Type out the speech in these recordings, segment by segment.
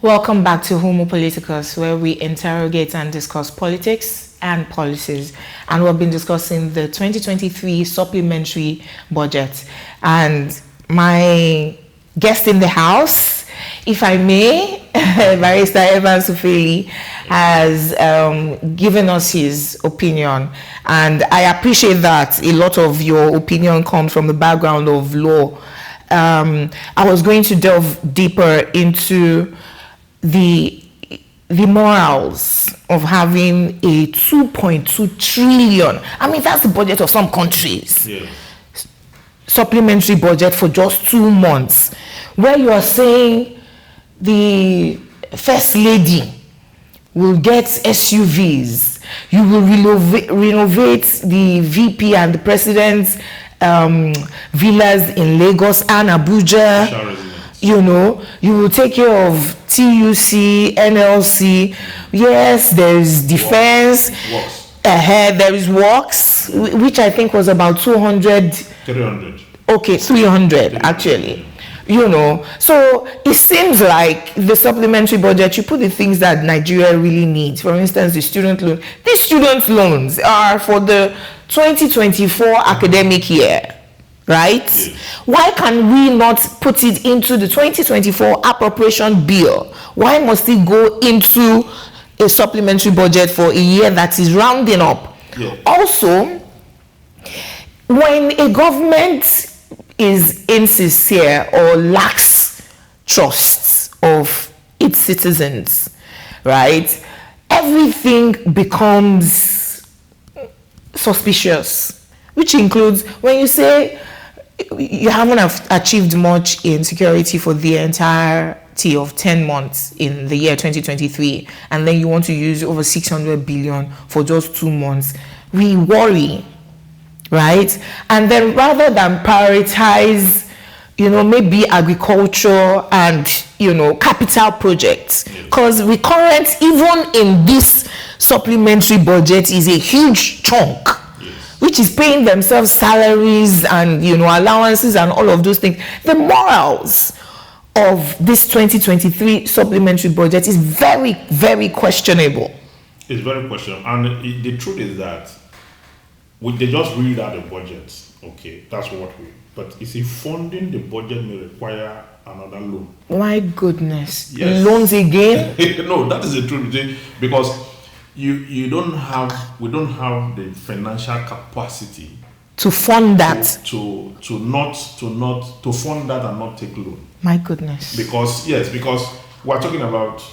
Welcome back to HOMO POLITICOS, where we interrogate and discuss politics and policies. And we've been discussing the 2023 supplementary budget. And my guest in the house, if I may, Barrister Evans Ufeli, has given us his opinion. And I appreciate that a lot of your opinion comes from the background of law. I was going to delve deeper into the morals of having a 2.2 trillion. I mean, that's the budget of some countries. Yeah. Supplementary budget for just 2 months, where you are saying the first lady will get SUVs, you will renovate the VP and the president's villas in Lagos and Abuja. You know, you will take care of TUC, NLC. Yes, there is defense. There is works, which I think was about 300. Okay, 300 actually. You know, so it seems like the supplementary budget, you put the things that Nigeria really needs. For instance, the student loan. These student loans are for the 2024 academic year. Right? Yes. Why can we not put it into the 2024 appropriation bill? Why must it go into a supplementary budget for a year that is rounding up? Yeah. Also, when a government is insincere or lacks trust of its citizens, right, everything becomes suspicious, which includes when you say you haven't achieved much in security for the entirety of 10 months in the year 2023, and then you want to use over 600 billion for just 2 months. We worry, right? And then rather than prioritize, maybe agriculture and, capital projects, because recurrent, even in this supplementary budget, is a huge chunk, which is paying themselves salaries and allowances and all of those things. The morals of this 2023 supplementary budget is very, very questionable. It's very questionable, and the truth is that they just read out the budget. Okay, that's what we. But you see, funding the budget may require another loan. My goodness, yes. Loans again? No, that is the truth, because we don't have the financial capacity to fund that, to fund that and not take loan. My goodness. Because we're talking about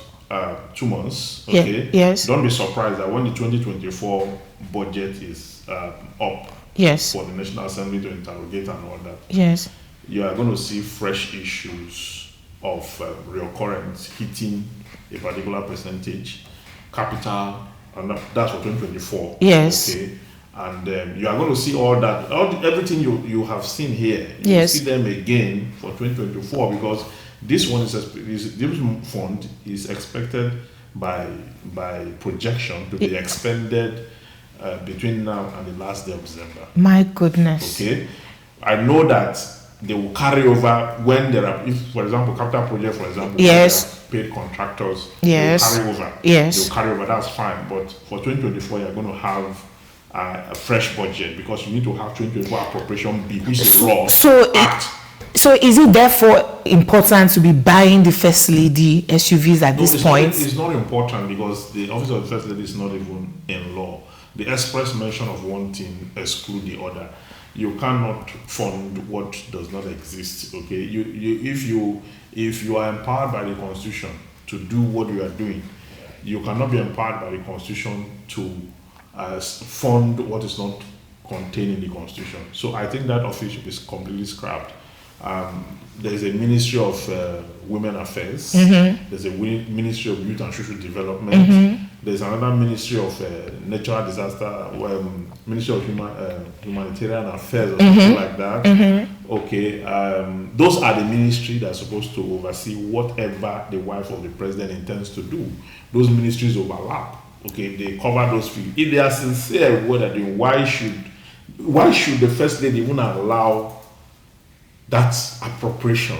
2 months. Okay. Yeah, yes. Don't be surprised that when the 2024 budget is up. Yes. For the National Assembly to interrogate and all that. Yes. You are going to see fresh issues of reoccurrence hitting a particular percentage, capital. And that's for 2024. Yes. Okay. And you are going to see all that, everything you have seen here. You yes. see them again for 2024, because this one this fund is expected by projection to be expended between now and the last day of December. My goodness. Okay. I know that they will carry over when there are, if for example, capital project, for example, yes, paid contractors, yes, they will carry over. Yes, they will carry over. That's fine. But for 2024, you're going to have a fresh budget, because you need to have 2024 appropriation bill, which is law. So is it therefore important to be buying the first lady SUVs at this point? It's not important, because the office of the first lady is not even in law. The express mention of one thing exclude the other. You cannot fund what does not exist. Okay, if you are empowered by the Constitution to do what you are doing, you cannot be empowered by the Constitution to fund what is not contained in the Constitution. So I think that office should be completely scrapped. There's a Ministry of Women Affairs. Mm-hmm. There's a Ministry of Youth and Social Development. Mm-hmm. There's another Ministry of Natural Disaster, Ministry of Humanitarian Affairs or mm-hmm. something like that. Mm-hmm. Okay, those are the ministries that are supposed to oversee whatever the wife of the president intends to do. Those ministries overlap. Okay, they cover those fields. If they are sincere with what they're doing, why should the first lady even allow that appropriation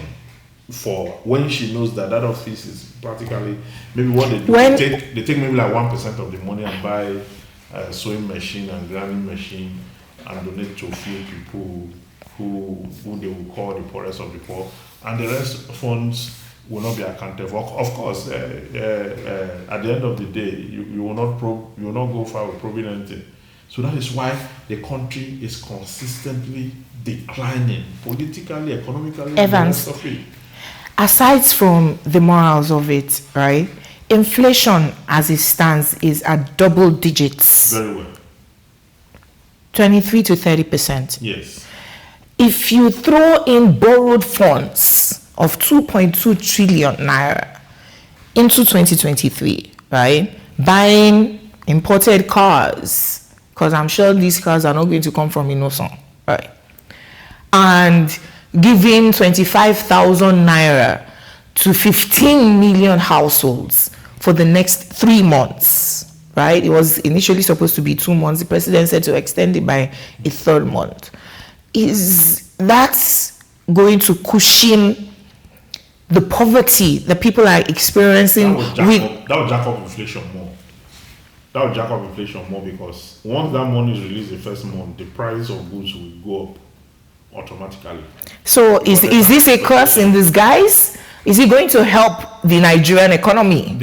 for when she knows that that office is practically maybe what they do. When- They take maybe like 1% of the money and buy a sewing machine and grinding machine and donate to a few people who they will call the poorest of the poor, and the rest funds will not be accounted for. Of course, at the end of the day, you will not go far with proving anything. So that is why the country is consistently declining politically, economically, and the Evans. rest of it. Aside from the morals of it, right? Inflation as it stands is at double digits, Very well. 23 to 30%. Yes. If you throw in borrowed funds of 2.2 trillion naira into 2023, right? Buying imported cars, because I'm sure these cars are not going to come from Innocent, right? And giving 25,000 naira to 15 million households for the next 3 months, right? It was initially supposed to be 2 months. The president said to extend it by a third month. Is that going to cushion the poverty that people are experiencing? That would jack up inflation more. That would jack up inflation more because once that money is released the first month, the price of goods will go up automatically. So is this a curse in disguise? Is it going to help the Nigerian economy?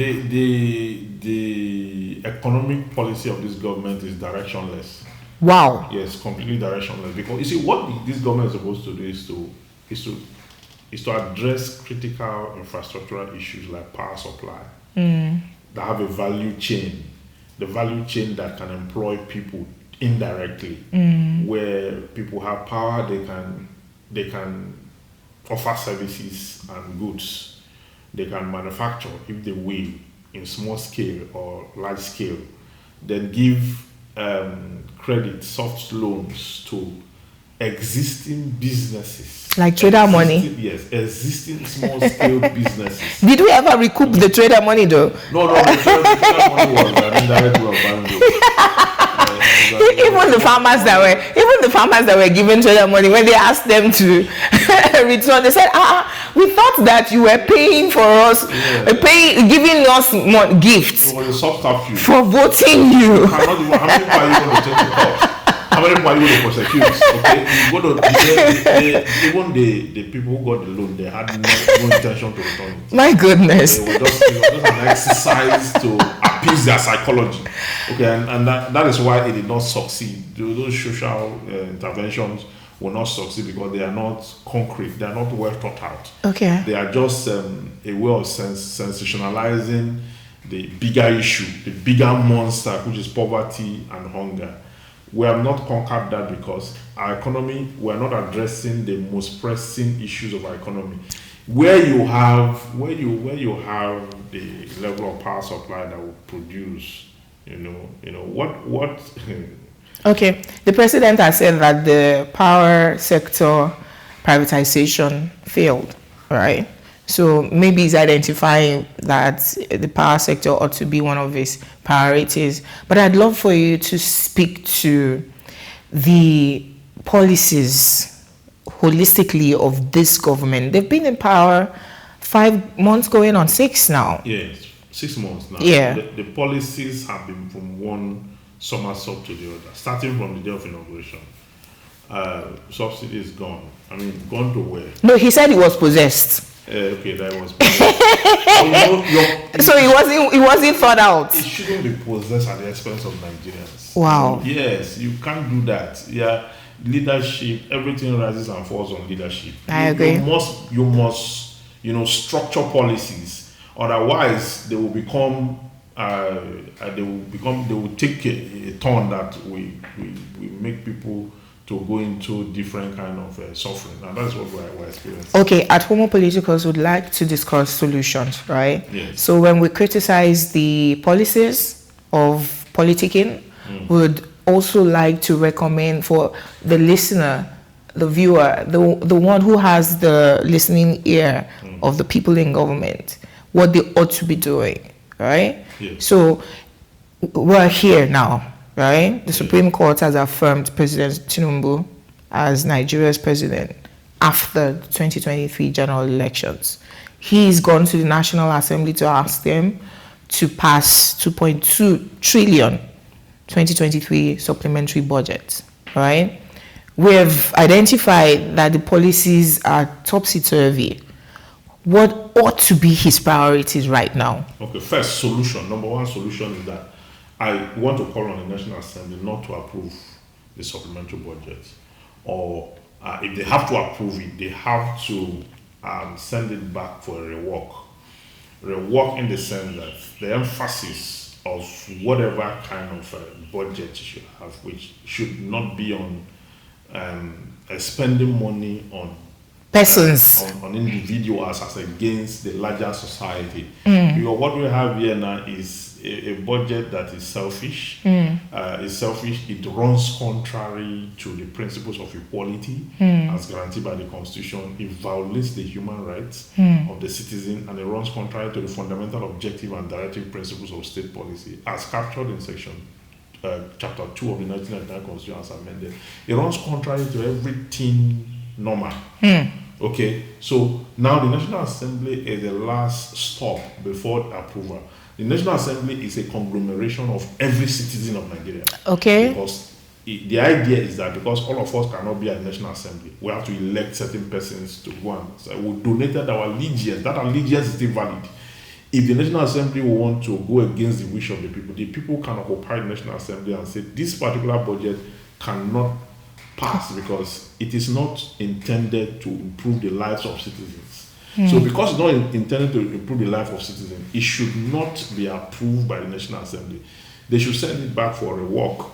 The economic policy of this government is directionless. Wow. Yes, completely directionless. Because you see, what this government is supposed to do is to address critical infrastructural issues like power supply that have a value chain, the value chain that can employ people indirectly, where people have power, they can offer services and goods, they can manufacture if they will in small scale or large scale, then give credit, soft loans to existing businesses. Like trader money? Yes, existing small scale businesses. Did we ever recoup the trader money though? No, the trader money was an indirect way of buying goods. Even the farmers that were given trader money, when they asked them to return, they said, we thought that you were paying for us, giving us more gifts It was a subterfuge. for voting you. How many people are you going to take to court? How many people are you going to prosecute? Okay, you go to even the people who got the loan, they had no intention to return it. My goodness. It was just an exercise to appease their psychology. Okay, and that is why it did not succeed. Those social interventions will not succeed because they are not concrete, they are not well thought out. Okay. They are just a way of sensationalizing the bigger issue, the bigger monster, which is poverty and hunger. We have not conquered that because our economy, we are not addressing the most pressing issues of our economy. Where you have the level of power supply that will produce, what Okay. The president has said that the power sector privatization failed, right? So maybe he's identifying that the power sector ought to be one of his priorities. But I'd love for you to speak to the policies holistically of this government. They've been in power 5 months, going on 6 now. Yes, 6 months now. Yeah. The policies have been from one somersault to the other, starting from the day of inauguration. Subsidy is gone. I mean, gone to where? No, he said he was possessed. Okay, that was. So it wasn't thought out. It shouldn't be possessed at the expense of Nigerians. Wow. Yes, you can't do that. Yeah, leadership. Everything rises and falls on leadership. I agree. You must, structure policies. Otherwise, they will become. They will take a turn that we make people to go into different kind of suffering, and that's what we're experiencing. Okay, at HOMO Politicos, would like to discuss solutions, right? Yes. So when we criticize the policies of politicking, would also like to recommend for the listener, the viewer, the one who has the listening ear of the people in government, what they ought to be doing, right? Yes. So we're here now. Right? The Supreme Court has affirmed President Tinubu as Nigeria's president. after the 2023 general elections. He's gone to the National Assembly to ask them to pass 2.2 trillion 2023 supplementary budget, right? We have identified that the policies are topsy-turvy. What ought to be his priorities right now? Okay, first solution. Number one solution is that I want to call on the National Assembly not to approve the supplementary budget. Or if they have to approve it, they have to send it back for a rework. Rework in the sense that the emphasis of whatever kind of budget you should have, which should not be on spending money on persons, on individuals as against the larger society. Because what we have here now is a budget that is selfish. It's selfish. It runs contrary to the principles of equality as guaranteed by the Constitution. It violates the human rights of the citizen, and it runs contrary to the fundamental objective and directive principles of state policy as captured in section chapter 2 of the 1999 Constitution as amended. It runs contrary to everything normal. Okay, so now the National Assembly is the last stop before approval. The National Assembly is a conglomeration of every citizen of Nigeria. Okay. Because the idea is that because all of us cannot be at the National Assembly, we have to elect certain persons to go and so we donated our allegiance. That allegiance is still valid. If the National Assembly will want to go against the wish of the people can occupy the National Assembly and say this particular budget cannot pass because it is not intended to improve the lives of citizens. So because it's not intended to improve the life of citizens, it should not be approved by the National Assembly. They should send it back for a rework.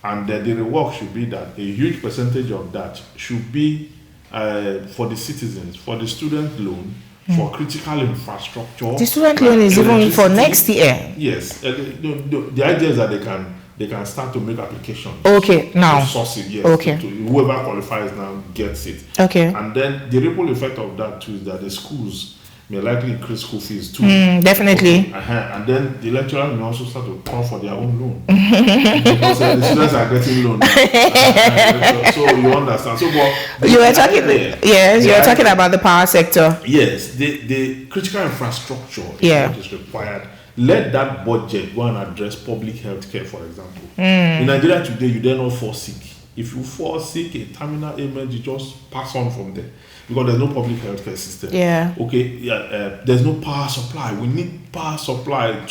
And the rework should be that a huge percentage of that should be for the citizens, for the student loan, for critical infrastructure. The student loan is even for next year. Yes. The idea is that they can start to make applications. Okay, now. To source it, yes. Okay. To whoever qualifies now gets it. Okay. And then the ripple effect of that too is that the schools may likely increase school fees too. Definitely. Okay. And then the lecturers may also start to call for their own loan. Because the students are getting loan. So you understand. So, but you were talking, yes, you were talking about the power sector. Yes, the critical infrastructure is what is required. Let that budget go and address public health care, for example. In Nigeria today, you dare not fall sick. If you fall sick, a terminal ailment, you just pass on from there. Because there's no public health care system. Yeah. Okay, there's no power supply. We need power supply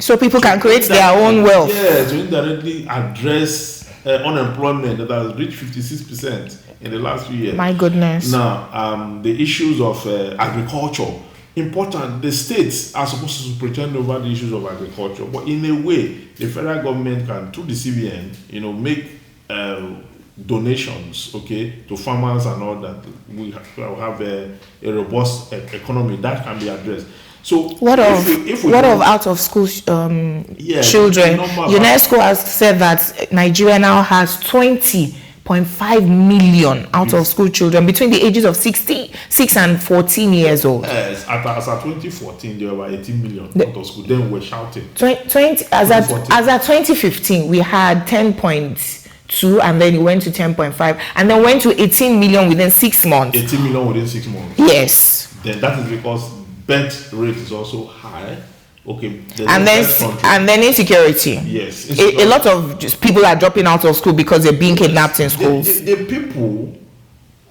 so people can create their own wealth. Yeah, to indirectly address unemployment that has reached 56% in the last few years. My goodness. Now, the issues of agriculture. Important, the states are supposed to pretend over the issues of agriculture, but in a way, the federal government can, through the CBN, make donations, to farmers and all that. We have a robust economy that can be addressed. So, what of out of school children? UNESCO has said that Nigeria now has 20.5 million out of school children between the ages of 6 and 14 years old. Yes, as at 2014, there were 18 million out of school. Then we're shouting. As at 2015, we had 10.2, and then it went to 10.5, and then went to 18 million within 6 months. 18 million within 6 months. Yes. Then that is because birth rate is also high. Okay. And then insecurity. Yes. A lot of people are dropping out of school because they're being kidnapped in schools. The people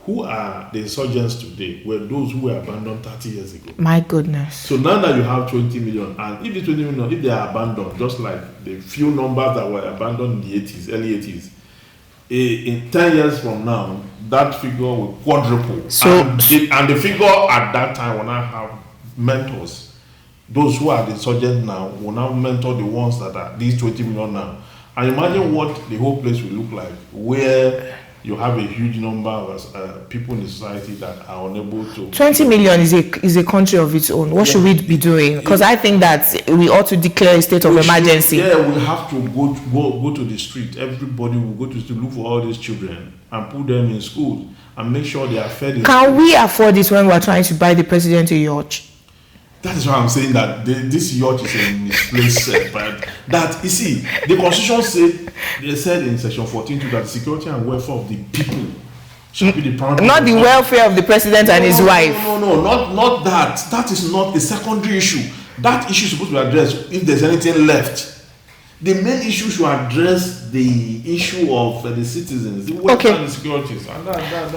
who are the insurgents today were those who were abandoned 30 years ago. My goodness. So now that you have 20 million, and if the 20 million, if they are abandoned, just like the few numbers that were abandoned in the 80s, early 80s, in 10 years from now, that figure will quadruple. And the figure at that time will now have mentors. Those who are the insurgents now will now mentor the ones that are these 20 million now. And imagine what the whole place will look like, where you have a huge number of people in the society that are unable to. 20 million is a country of its own. What should we be doing? Because I think that we ought to declare a state of emergency. We have to go to the street. Everybody will go to the street, look for all these children and put them in school and make sure they are fed. Can we afford this when we are trying to buy the president a yacht? That is why I'm saying that this yacht is a misplaced but that, you see, the Constitution said in section 14 that the security and welfare of the people shall be the paramount. Not the welfare of the president and his wife. No, not that. That is not a secondary issue. That issue is supposed to be addressed if there's anything left. The main issue should address the issue of the citizens, the welfare and the securities. And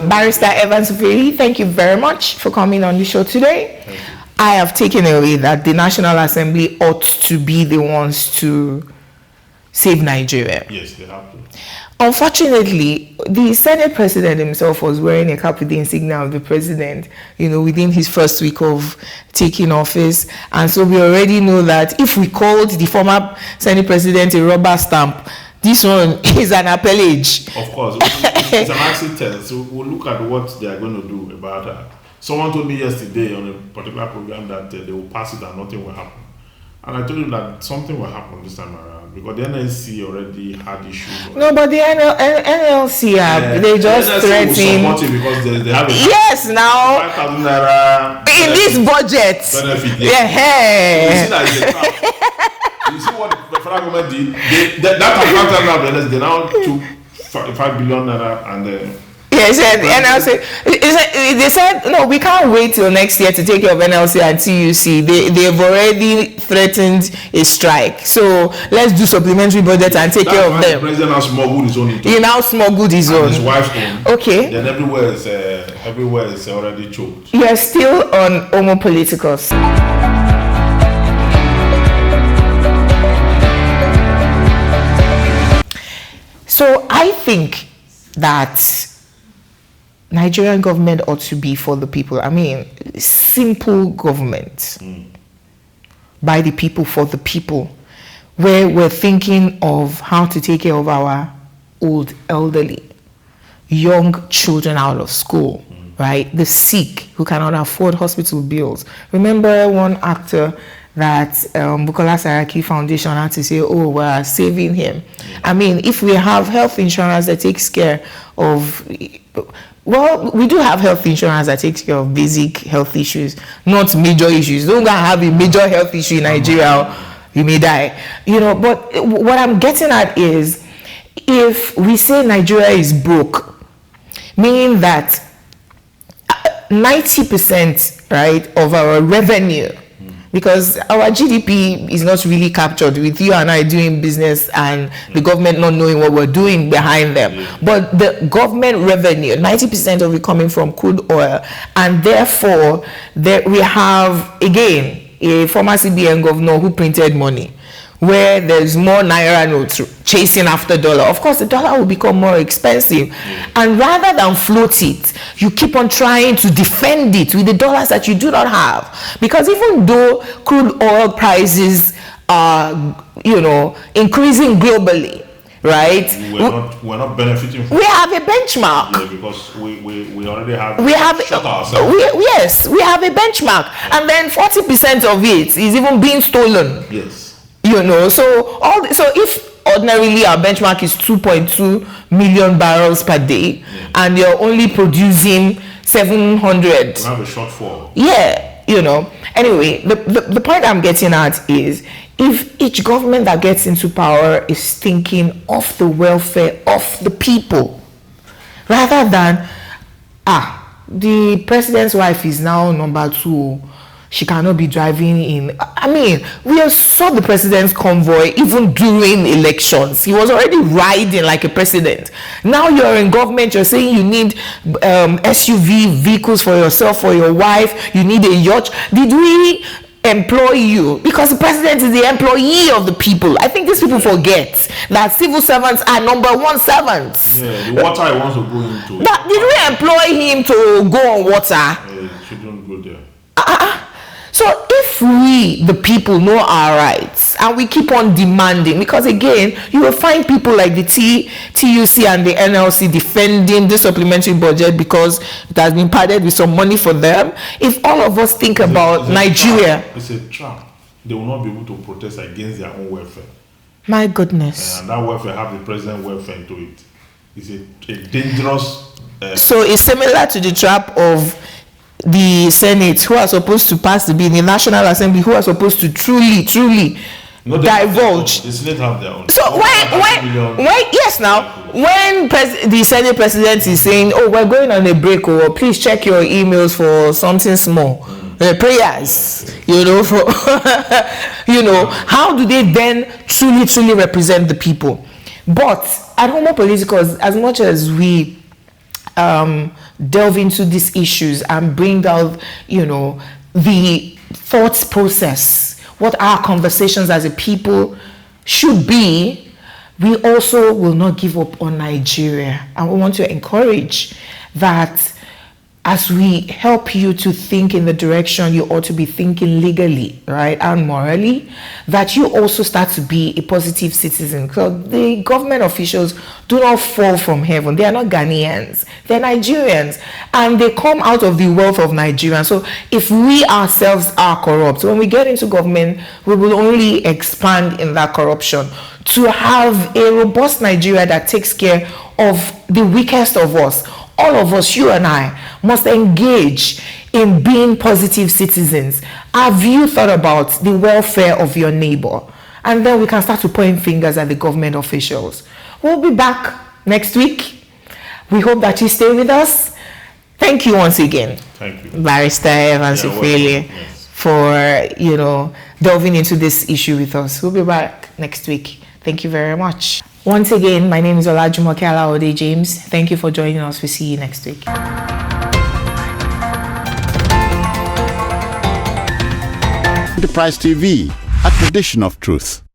Barrister Evans Veli, thank you very much for coming on the show today. I have taken away that the National Assembly ought to be the ones to save Nigeria. Yes, they have to. Unfortunately, the Senate president himself was wearing a cap with the insignia of the president, within his first week of taking office. And so we already know that if we called the former Senate president a rubber stamp, this one is an appellage. Of course, it's an accident. So we'll look at what they are going to do about that. Someone told me yesterday on a particular program that they will pass it and nothing will happen. And I told him that something will happen this time around because the NLC already had issues. No, but the NLC, they just threaten. Because they have a yes, now 5,000 naira in this budget. Benefit. Yeah. You see that is a trap. You see what the federal government did? That they now took 5 billion naira and. Yes, NLC. They said no, we can't wait till next year to take care of NLC and TUC. They've already threatened a strike. So let's do supplementary budget and take care of them. The president now smuggled his own into. He now smuggled his own. His wife's own. Okay. Then everywhere is already choked. You are still on HOMO POLITICOS. So I think that Nigerian government ought to be for the people. I mean, simple government by the people for the people, where we're thinking of how to take care of our old, elderly, young children out of school, right? The sick who cannot afford hospital bills. Remember one actor that Bukola Saraki Foundation had to say, oh, we're saving him. I mean, if we have health insurance that takes care of, well, we do have health insurance that takes care of basic health issues, not major issues. Don't go and have a major health issue in Nigeria, you may die. But what I'm getting at is, if we say Nigeria is broke, meaning that 90%, right, of our revenue, because our GDP is not really captured with you and I doing business and the government not knowing what we're doing behind them. But the government revenue, 90% of it coming from crude oil, and therefore we have, again, a former CBN governor who printed money, where there's more naira notes chasing after dollar. Of course, the dollar will become more expensive. And rather than float it, you keep on trying to defend it with the dollars that you do not have. Because even though crude oil prices are, increasing globally, right? We're not benefiting from we have a benchmark. Yeah, because we already have shut ourselves. Yes, we have a benchmark. And then 40% of it is even being stolen. Yes. So if ordinarily our benchmark is 2.2 million barrels per day, and you're only producing 700, we have a shortfall. Yeah, Anyway, the point I'm getting at is, if each government that gets into power is thinking of the welfare of the people, rather than the president's wife is now number 2. She cannot be driving in. I mean, we saw the president's convoy even during elections. He was already riding like a president. Now you're in government, you're saying you need SUV vehicles for yourself, for your wife, you need a yacht. Did we employ you? Because the president is the employee of the people. I think these people forget that civil servants are number 1 servants. Yeah, the water I want to go into. Did we employ him to go on water? Yeah, shouldn't go there. So if we, the people, know our rights and we keep on demanding, because again, you will find people like the TUC and the NLC defending the supplementary budget because it has been padded with some money for them. If all of us think about Nigeria, it's a trap. They will not be able to protest against their own welfare. My goodness. And that welfare have the president welfare into it. It's a dangerous. So it's similar to the trap of the Senate, who are supposed to pass the bill, the National Assembly, who are supposed to truly No, they divulge. The Senate have their own. So yes, now when the Senate president is saying, "Oh, we're going on a break," or "Please check your emails for something small," prayers, for how do they then truly represent the people? But at HOMO Politicos, as much as we delve into these issues and bring out, the thoughts process, what our conversations as a people should be, we also will not give up on Nigeria. And we want to encourage that as we help you to think in the direction you ought to be thinking legally, right, and morally, that you also start to be a positive citizen. So the government officials do not fall from heaven. They are not Ghanaians. They're Nigerians. And they come out of the wealth of Nigerians. So if we ourselves are corrupt, when we get into government, we will only expand in that corruption to have a robust Nigeria that takes care of the weakest of us. All of us, you and I, must engage in being positive citizens. Have you thought about the welfare of your neighbor? And then we can start to point fingers at the government officials. We'll be back next week. We hope that you stay with us. Thank you once again. Thank you. Barrister Evans Ufele, for, delving into this issue with us. We'll be back next week. Thank you very much. Once again, my name is Olajumoke Alaode James. Thank you for joining us. We'll see you next week. Enterprise TV, a tradition of truth.